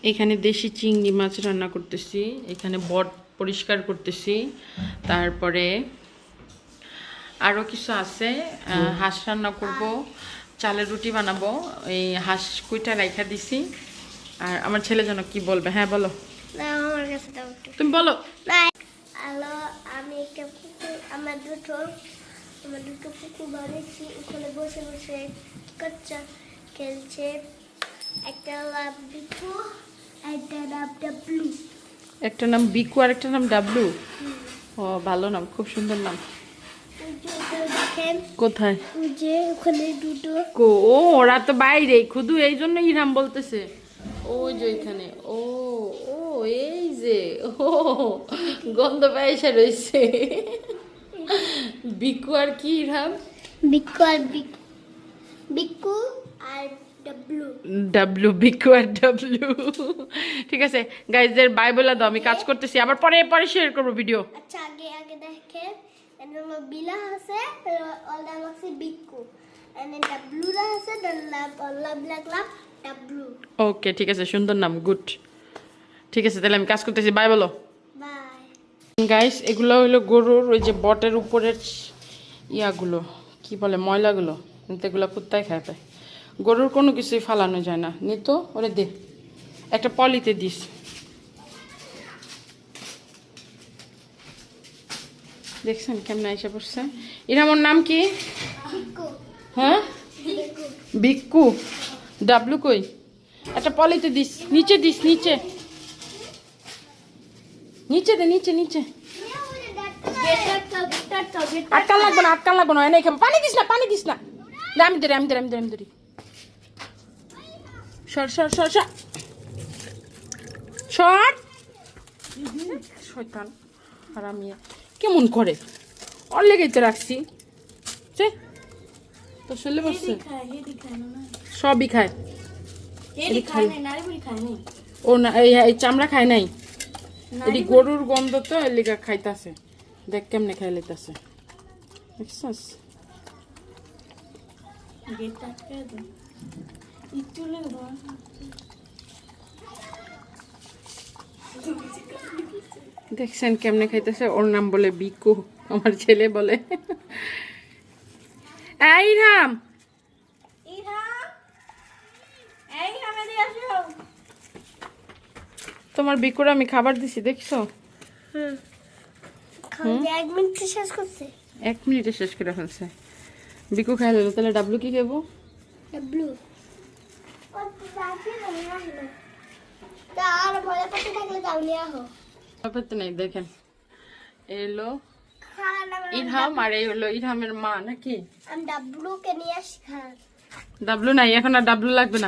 এখানে দেশি চিংড়ি মাছ রান্না করতেছি, এখানে বট পরিষ্কার করতেছি, তারপরে আরও কিছু আছে। হাঁস রান্না করব, চালের রুটি বানাবো। এই হাঁস কুইটা রাইখা দিছি। আর আমার ছেলে যেন কি বলবে, হ্যাঁ বলো, তুমি বলো। হ্যালো, আমি একটা কুকুর, আমার দুটো কুকুর বানিয়েছি। ওখানে বসে বসে বাচ্চা খেলছে। একটা নাম বিকু, একটা নাম ডাবলু। একটা নাম বিকু আর একটা নাম ডাবলু। ও ভালো নাম, খুব সুন্দর নাম। দেখেন কোথায়? যে ওখানে দুটো ও ওরা তো বাইরে, খুদু এই জন্য ইরাম বলতেছে। ওই যে এখানে, ও ও এই যে, ও গন্ধ পায়সা রয়েছে। বিকু আর কি ইরাম? বিকু আর ডাবলু। ডাবলু, বিকু আর ডাবলু। ঠিক আছে গাইজদের বাই বলে দাও, আমি কাজ করতেছি, আবার পরে পরে শেয়ার করবো ভিডিও। আচ্ছা, আগে দেখেন, এখানে বিলা আছে, ওর নাম আছে বিকু। এখানে ডাবলুরা আছে, ডাবলু। ওকে ঠিক আছে, সুন্দর নাম, গুড। ঠিক আছে তাহলে আমি কাজ করতেছি, বাই বলো। বাই। গাইস এগুলো হলো গরুর ওই যে বটের উপরের ইয়াগুলো, কি বলে, ময়লাগুলো, কিন্তু এগুলো কুত্তায় খায় পায়। গরুর কোনো কিছুই ফালানো যায় না, নিত ওরে দে, একটা পলিতে দিস। দেখছেন কেমন আইসা পড়ছে। এর আমার নাম কি? হ্যাঁ বিক্কু। ডাবলু কই? একটা পলিতে দিস, নিচে দিস, নিচে নিচে দে, নিচে নিচে। আটকান লাগবো না, আটকান লাগবো না, এনে খাবো। পানি দিস না, পানি দিস না। আমি ধরি, আমি ধরি, আমি ধরি, আমি ধরি। সর সর সর সর সর। শয়তান আর আমি কেমন করে, ওর লেগেই তো রাখছি। তো শুনলে বসছে সবই খায়। ও না, এই চামড়া খায় নাই, এটি গরুর গন্ধ তো, এর লিগা খাইতাছে। দেখ কেমনে খাই লইতাছে, দেখছস? দেখছেন কেমনে খাইতেছে। ওর নাম বলে বিকু, আমার ছেলে বলে। এই রাম, তোমার বিকুর আমি খাবার দিছি, দেখছো? এক মিনিটে শেষ করছে। 1 মিনিটে শেষ করে ফেলছে। বিকু খাইলো, তাহলে ডাবলু কি খাবো? ডাবলু আর ভয় পাতে থাকলে যাও নিয়ে আহো। ব্যাপারটা নাই, দেখেন এলো ইরহাম, আর এই হলো ইরহামের মা নাকি? আমি ডাবলুকে নিয়ে আসি। হ্যাঁ, ডাবলু নাই এখন, আর ডাবলু লাগবে না।